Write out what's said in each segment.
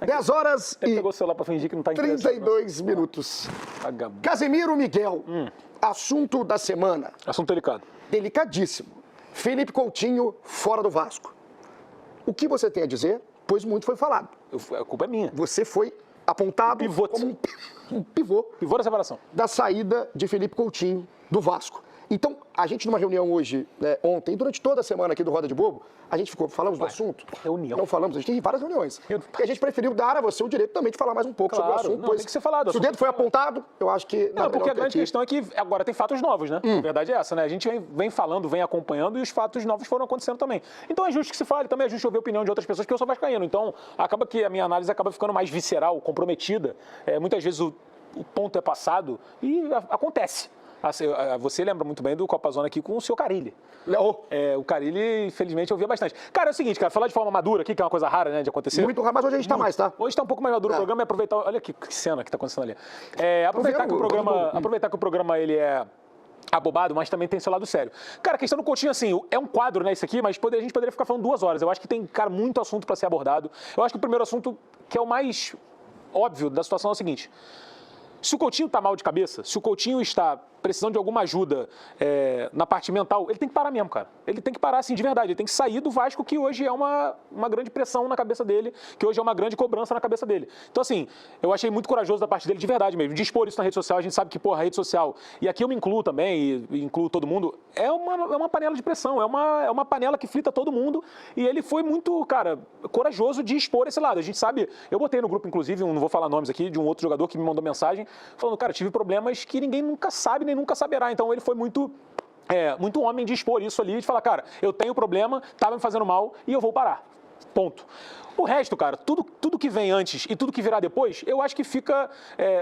10 horas Até e pegou o celular pra fingir que não tá 32 minutos. Casemiro Miguel, assunto da semana. Assunto delicado. Delicadíssimo. Felipe Coutinho fora do Vasco. O que você tem a dizer? Pois muito foi falado. A culpa é minha. Você foi apontado como um pivô. Pivô da separação. Da saída de Felipe Coutinho do Vasco. Então, a gente numa reunião hoje, ontem, durante toda a semana aqui do Roda de Bobo, a gente falamos do assunto. Reunião. Não falamos, a gente tem várias reuniões. E a gente preferiu dar a você o direito também de falar mais um pouco sobre o assunto. Não, tem que ser falado. Se o dedo foi apontado, eu acho que... Não, porque a grande questão é que agora tem fatos novos, né? A verdade é essa, né? A gente vem falando, vem acompanhando e os fatos novos foram acontecendo também. Então é justo que se fale, também é justo ouvir a opinião de outras pessoas, porque eu sou vascaíno. Então acaba que a minha análise acaba ficando mais visceral, comprometida. Muitas vezes o ponto é passado e acontece. Você lembra muito bem do Copa Zona aqui com o seu Carille. O Carille, infelizmente, eu via bastante. Cara, é o seguinte, cara, falar de forma madura aqui, que é uma coisa rara, né, de acontecer. Muito raro, mas hoje a gente tá mais, tá? Hoje tá um pouco mais maduro o programa e aproveitar... Olha que cena que tá acontecendo ali. Aproveitar que o programa, ele é abobado, mas também tem seu lado sério. Cara, a questão do Coutinho, assim, é um quadro, né, isso aqui, mas a gente poderia ficar falando 2 horas. Eu acho que tem, cara, muito assunto pra ser abordado. Eu acho que o primeiro assunto, que é o mais óbvio da situação, é o seguinte. Se o Coutinho tá mal de cabeça, se o Coutinho está precisando de alguma ajuda na parte mental, ele tem que parar mesmo, cara. Ele tem que parar, assim, de verdade. Ele tem que sair do Vasco, que hoje é uma grande pressão na cabeça dele, que hoje é uma grande cobrança na cabeça dele. Então, assim, eu achei muito corajoso da parte dele, de verdade mesmo, de expor isso na rede social. A gente sabe que, porra, a rede social, e aqui eu me incluo também, e incluo todo mundo, é uma panela de pressão, é uma panela que frita todo mundo, e ele foi muito, cara, corajoso de expor esse lado. A gente sabe, eu botei no grupo, inclusive, não vou falar nomes aqui, de um outro jogador que me mandou mensagem, falando, cara, tive problemas que ninguém nunca sabe, nem nunca saberá. Então ele foi muito homem de expor isso ali, de falar, cara, eu tenho problema, tava me fazendo mal e eu vou parar. Ponto. O resto, cara, tudo que vem antes e tudo que virá depois, eu acho que fica,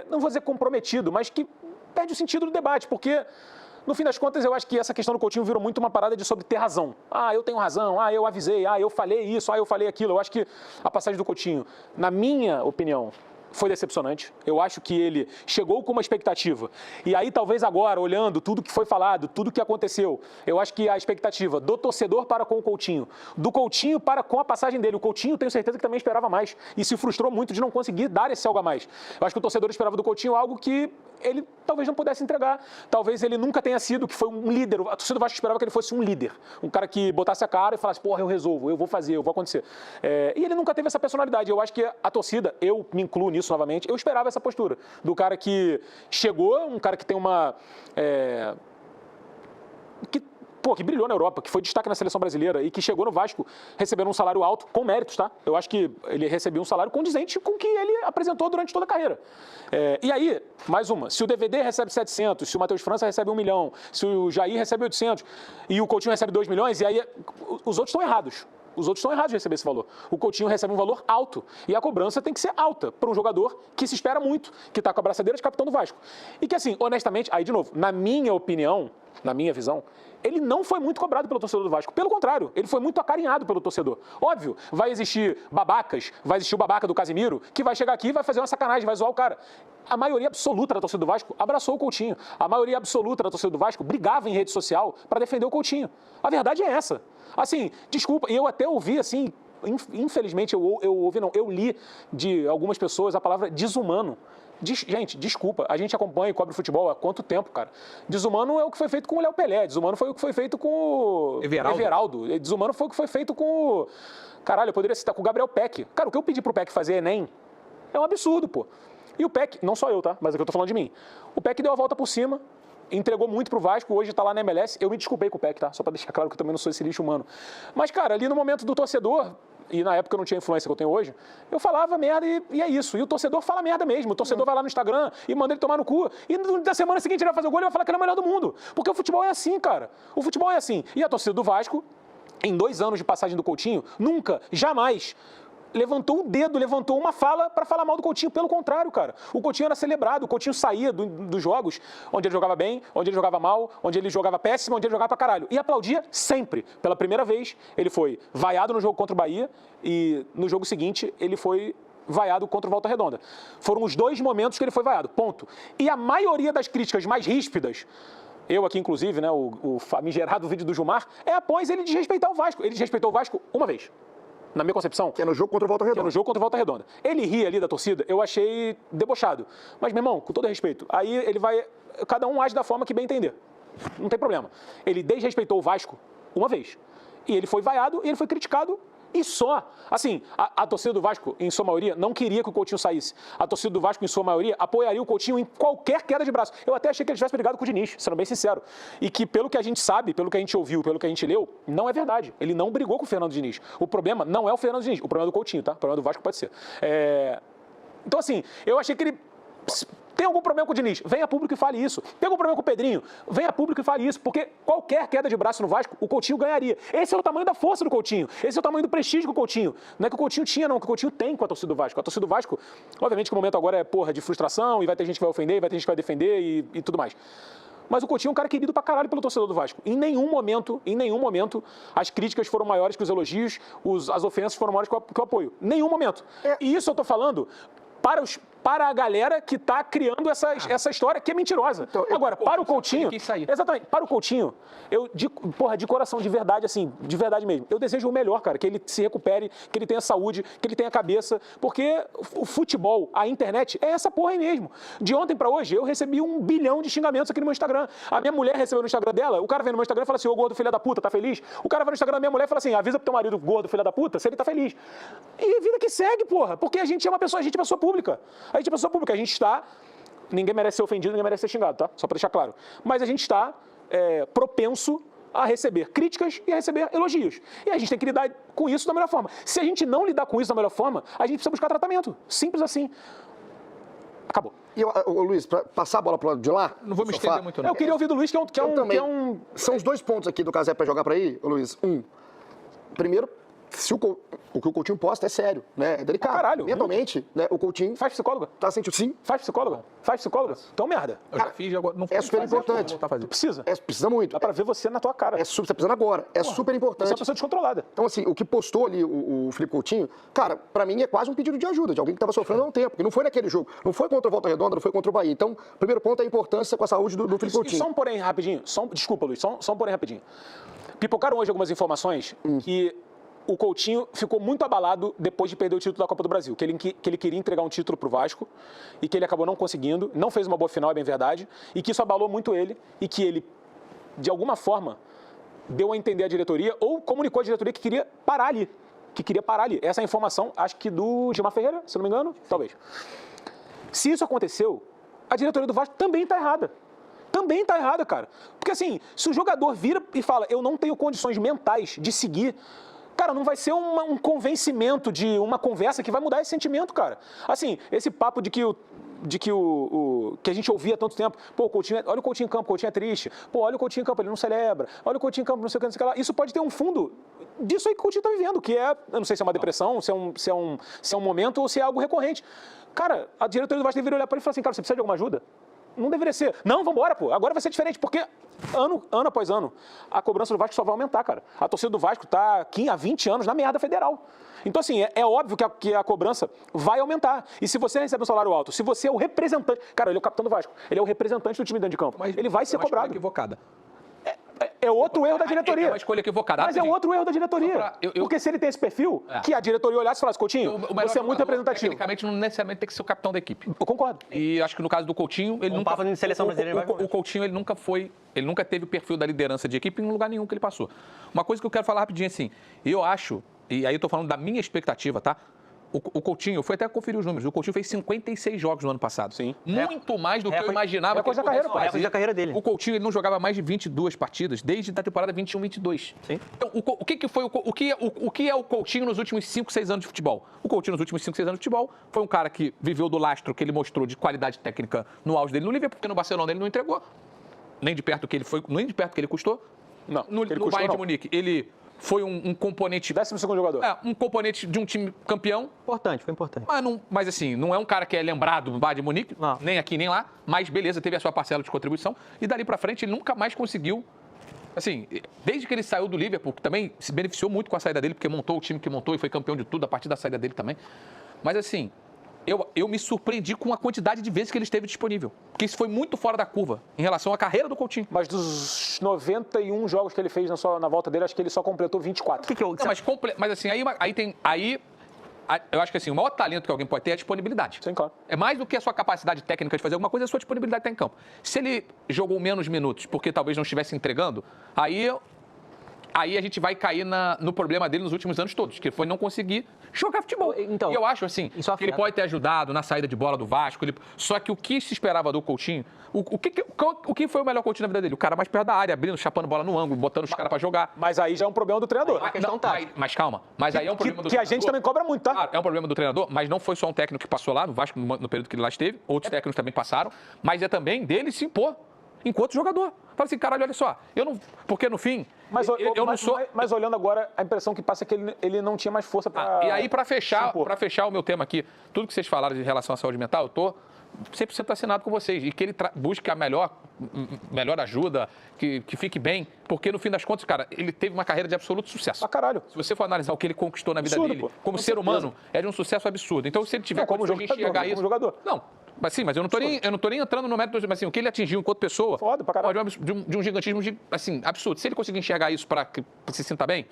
não vou dizer comprometido, mas que perde o sentido do debate, porque... No fim das contas, eu acho que essa questão do Coutinho virou muito uma parada sobre ter razão. Eu tenho razão, eu avisei, eu falei isso, eu falei aquilo. Eu acho que a passagem do Coutinho, na minha opinião, foi decepcionante. Eu acho que ele chegou com uma expectativa. E aí, talvez agora, olhando tudo que foi falado, tudo que aconteceu, eu acho que a expectativa do torcedor para com o Coutinho, do Coutinho para com a passagem dele. O Coutinho, tenho certeza que também esperava mais. E se frustrou muito de não conseguir dar esse algo a mais. Eu acho que o torcedor esperava do Coutinho algo que ele talvez não pudesse entregar. Talvez ele nunca tenha sido, que foi um líder. A torcida do Vasco esperava que ele fosse um líder. Um cara que botasse a cara e falasse, porra, eu resolvo, eu vou fazer, eu vou acontecer. E ele nunca teve essa personalidade. Eu acho que a torcida, eu me incluo nisso novamente, eu esperava essa postura do cara que chegou, um cara que tem uma... que brilhou na Europa, que foi destaque na seleção brasileira e que chegou no Vasco recebendo um salário alto, com méritos, tá? Eu acho que ele recebeu um salário condizente com o que ele apresentou durante toda a carreira. E aí, mais uma, se o DVD recebe 700, se o Matheus França recebe 1 milhão, se o Jair recebe 800 e o Coutinho recebe 2 milhões, e aí os outros estão errados. Os outros estão errados de receber esse valor. O Coutinho recebe um valor alto. E a cobrança tem que ser alta para um jogador que se espera muito, que está com a braçadeira de capitão do Vasco. E que, assim, honestamente, aí de novo, na minha opinião, na minha visão, ele não foi muito cobrado pelo torcedor do Vasco. Pelo contrário, ele foi muito acarinhado pelo torcedor. Óbvio, vai existir babacas, vai existir o babaca do Casemiro, que vai chegar aqui e vai fazer uma sacanagem, vai zoar o cara. A maioria absoluta da torcida do Vasco abraçou o Coutinho. A maioria absoluta da torcida do Vasco brigava em rede social para defender o Coutinho. A verdade é essa. Assim, desculpa, e eu até ouvi, assim, infelizmente, eu li de algumas pessoas a palavra desumano. Gente, desculpa, a gente acompanha e cobre futebol há quanto tempo, cara? Desumano é o que foi feito com o Léo Pelé, desumano foi o que foi feito com o Everaldo. Desumano foi o que foi feito com o... Caralho, eu poderia citar com o Gabriel Peck. Cara, o que eu pedi pro Peck fazer Enem é um absurdo, pô. E o Peck, não só eu, tá? Mas é que eu tô falando de mim. O Peck deu a volta por cima, entregou muito pro Vasco, hoje tá lá na MLS. Eu me desculpei com o Peck, tá? Só pra deixar claro que eu também não sou esse lixo humano. Mas, cara, ali no momento do torcedor, e na época eu não tinha a influência que eu tenho hoje, eu falava merda e é isso. E o torcedor fala merda mesmo. O torcedor vai lá no Instagram e manda ele tomar no cu. E na semana seguinte ele vai fazer o gol e vai falar que ele é o melhor do mundo. Porque o futebol é assim, cara. O futebol é assim. E a torcida do Vasco, em 2 anos de passagem do Coutinho, nunca, jamais levantou o dedo, levantou uma fala para falar mal do Coutinho. Pelo contrário, cara. O Coutinho era celebrado, o Coutinho saía dos jogos onde ele jogava bem, onde ele jogava mal, onde ele jogava péssimo, onde ele jogava pra caralho. E aplaudia sempre. Pela primeira vez, ele foi vaiado no jogo contra o Bahia e no jogo seguinte ele foi vaiado contra o Volta Redonda. Foram os 2 momentos que ele foi vaiado, ponto. E a maioria das críticas mais ríspidas, eu aqui inclusive, né, o famigerado vídeo do Gilmar, é após ele desrespeitar o Vasco. Ele desrespeitou o Vasco uma vez. na minha concepção... Que é no jogo contra o Volta Redonda. Que é no jogo contra o Volta Redonda. Ele ri ali da torcida, eu achei debochado. Mas, meu irmão, com todo respeito, aí ele vai... Cada um age da forma que bem entender. Não tem problema. Ele desrespeitou o Vasco uma vez. E ele foi vaiado e ele foi criticado. E só. Assim, a torcida do Vasco, em sua maioria, não queria que o Coutinho saísse. A torcida do Vasco, em sua maioria, apoiaria o Coutinho em qualquer queda de braço. Eu até achei que ele tivesse brigado com o Diniz, sendo bem sincero. E que, pelo que a gente sabe, pelo que a gente ouviu, pelo que a gente leu, não é verdade. Ele não brigou com o Fernando Diniz. O problema não é o Fernando Diniz, o problema é do Coutinho, tá? O problema do Vasco pode ser. Então, assim, eu achei que ele... Tem algum problema com o Diniz? Venha a público e fale isso. Tem algum problema com o Pedrinho? Venha a público e fale isso, porque qualquer queda de braço no Vasco, o Coutinho ganharia. Esse é o tamanho da força do Coutinho. Esse é o tamanho do prestígio que o Coutinho. Não é que o Coutinho tinha, não. Que o Coutinho tem com a torcida do Vasco. A torcida do Vasco, obviamente que o momento agora é, de frustração, e vai ter gente que vai ofender, e vai ter gente que vai defender e tudo mais. Mas o Coutinho é um cara querido pra caralho pelo torcedor do Vasco. Em nenhum momento, as críticas foram maiores que os elogios, as ofensas foram maiores que o apoio. Nenhum momento. E isso eu tô falando para a galera que está criando essa história que é mentirosa. Então, agora, para o Coutinho... Exatamente, para o Coutinho, de coração, de verdade, assim, de verdade mesmo, eu desejo o melhor, cara, que ele se recupere, que ele tenha saúde, que ele tenha cabeça, porque o futebol, a internet, é essa porra aí mesmo. De ontem para hoje, eu recebi 1 bilhão de xingamentos aqui no meu Instagram. A minha mulher recebeu no Instagram dela, o cara vem no meu Instagram e fala assim, ô gordo filha da puta, tá feliz? O cara vai no Instagram da minha mulher e fala assim, avisa pro teu marido, gordo filha da puta, se ele tá feliz. E vida que segue, porra, porque a gente é uma pessoa, a gente é pessoa pública. A gente é pessoa pública, a gente está... Ninguém merece ser ofendido, ninguém merece ser xingado, tá? Só para deixar claro. Mas a gente está propenso a receber críticas e a receber elogios. E a gente tem que lidar com isso da melhor forma. Se a gente não lidar com isso da melhor forma, a gente precisa buscar tratamento. Simples assim. Acabou. E, Luiz, para passar a bola para o lado de lá... Não vou me estender muito, não. Eu queria ouvir do Luiz, que é um... São os 2 pontos aqui do Casé para jogar para aí, Luiz. Primeiro... Se o que o Coutinho posta é sério, né? É delicado. Caralho. Mentalmente, né? O Coutinho... Faz psicóloga? Tá sentindo sim? Faz psicóloga? Faz psicóloga? Então merda. Eu já fiz, agora não É super importante. Precisa. Precisa muito. Dá pra ver você na tua cara. Você tá precisando agora. É super importante. Você é uma pessoa descontrolada. Então, assim, o que postou ali o Felipe Coutinho, cara, pra mim é quase um pedido de ajuda, de alguém que tava sofrendo há um tempo. Porque não foi naquele jogo. Não foi contra o Volta Redonda, não foi contra o Bahia. Então, primeiro ponto é a importância com a saúde do Felipe Coutinho. E só um porém rapidinho. Desculpa, Luiz. Só um porém rapidinho. Pipocaram hoje algumas informações que... O Coutinho ficou muito abalado depois de perder o título da Copa do Brasil, que ele queria entregar um título para o Vasco e que ele acabou não conseguindo, não fez uma boa final, é bem verdade, e que isso abalou muito ele e que ele, de alguma forma, deu a entender à diretoria ou comunicou à diretoria que queria parar ali. Essa é a informação, acho que do Gilmar Ferreira, se não me engano, talvez. Se isso aconteceu, a diretoria do Vasco também está errada. Também está errada, cara. Porque assim, se o jogador vira e fala, eu não tenho condições mentais de seguir... Cara, não vai ser um convencimento de uma conversa que vai mudar esse sentimento, cara. Assim, esse papo que a gente ouvia há tanto tempo. Pô, olha o Coutinho em campo, o Coutinho é triste. Pô, olha o Coutinho em campo, ele não celebra. Olha o Coutinho em campo, não sei o que, não sei o que lá. Isso pode ter um fundo disso aí que o Coutinho tá vivendo, que é, eu não sei se é uma depressão, se é um momento ou se é algo recorrente. Cara, a diretoria do Vasco deveria olhar para ele e falar assim, cara, você precisa de alguma ajuda? Não deveria ser. Não, vambora, pô. Agora vai ser diferente, porque ano após ano, a cobrança do Vasco só vai aumentar, cara. A torcida do Vasco tá aqui há 20 anos na merda federal. Então, assim, é óbvio que a cobrança vai aumentar. E se você recebe um salário alto, se você é o representante... Cara, ele é o capitão do Vasco. Ele é o representante do time dentro de campo. Mas ele vai ser cobrado. Equivocada. É outro erro da diretoria. É uma escolha equivocada. Mas é outro erro da diretoria. Porque se ele tem esse perfil, que a diretoria olhasse e falasse, Coutinho, você é muito representativo. Tecnicamente, não necessariamente tem que ser o capitão da equipe. Eu concordo. E acho que no caso do Coutinho, ele nunca... Papo de seleção brasileira o Coutinho, ele nunca teve o perfil da liderança de equipe em lugar nenhum que ele passou. Uma coisa que eu quero falar rapidinho, assim, eu acho, e aí eu tô falando da minha expectativa, tá? O Coutinho, eu fui até conferir os números, o Coutinho fez 56 jogos no ano passado. Sim. Muito mais do que eu imaginava. É coisa da carreira, É coisa da carreira dele. O Coutinho, ele não jogava mais de 22 partidas desde a temporada 21-22. Sim. Então, o que é o Coutinho nos últimos 5, 6 anos de futebol? O Coutinho nos últimos 5, 6 anos de futebol foi um cara que viveu do lastro que ele mostrou de qualidade técnica no auge dele no Liverpool, porque no Barcelona ele não entregou. Nem de perto que ele foi, nem de perto que ele custou. Não, no Bayern de Munique, ele foi um componente... 12º jogador. Um componente de um time campeão. Foi importante. Mas assim, não é um cara que é lembrado do Bayern de Munique, não. Nem aqui, nem lá. Mas beleza, teve a sua parcela de contribuição. E dali pra frente, ele nunca mais conseguiu... Assim, desde que ele saiu do Liverpool, que também se beneficiou muito com a saída dele, porque montou o time que montou e foi campeão de tudo a partir da saída dele também. Mas assim, eu me surpreendi com a quantidade de vezes que ele esteve disponível. Porque isso foi muito fora da curva em relação à carreira do Coutinho. Mas dos 91 jogos que ele fez na volta dele, acho que ele só completou 24. Não, mas assim, eu acho que assim, o maior talento que alguém pode ter é a disponibilidade. Sim, claro. É mais do que a sua capacidade técnica de fazer alguma coisa, é a sua disponibilidade de estar em campo. Se ele jogou menos minutos porque talvez não estivesse entregando, aí a gente vai cair no problema dele nos últimos anos todos, que foi não conseguir jogar futebol. Então, e eu acho assim, que ele pode ter ajudado na saída de bola do Vasco, só que o que se esperava do Coutinho, o que foi o melhor Coutinho na vida dele? O cara mais perto da área, abrindo, chapando bola no ângulo, botando os caras pra jogar. Mas aí já é um problema do treinador. Mas calma, mas aí é um problema do Que a treinador. gente também cobra muito, tá? Claro, é um problema do treinador, mas não foi só um técnico que passou lá no Vasco no período que ele lá esteve, outros técnicos também passaram, mas é também dele se impor enquanto jogador. Fala assim, caralho, olha só, porque no fim, eu não sou... Mas olhando agora, a impressão que passa é que ele não tinha mais força para... E aí, para fechar o meu tema aqui, tudo que vocês falaram em relação à saúde mental, eu tô 100% assinado com vocês. E que ele busque a melhor ajuda, que fique bem, porque no fim das contas, cara, ele teve uma carreira de absoluto sucesso. Ah, caralho. Se você for analisar o que ele conquistou na vida Absurdo, dele, pô. como ser humano, é de um sucesso absurdo. Então, se ele tiver como condições de jogador, enxergar como isso... jogador. Não, mas sim, mas eu não tô nem entrando no mérito, mas assim, o que ele atingiu enquanto pessoa, Foda pra caralho. de um gigantismo assim, absurdo. Se ele conseguir enxergar isso para que se sinta bem,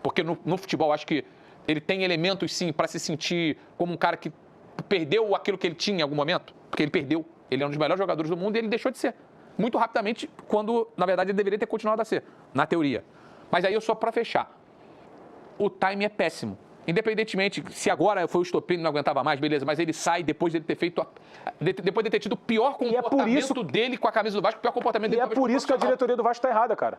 porque no futebol acho que ele tem elementos sim para se sentir como um cara que perdeu aquilo que ele tinha em algum momento, porque ele perdeu. Ele é um dos melhores jogadores do mundo e ele deixou de ser. Muito rapidamente, quando, na verdade, ele deveria ter continuado a ser, na teoria. Mas aí, só para fechar, o time é péssimo. Independentemente, se agora foi o estopim e não aguentava mais, beleza, mas ele sai depois de ter feito, depois de ter tido o pior comportamento dele com a camisa do Vasco, o pior comportamento dele. E é por isso que a diretoria do Vasco tá errada, cara.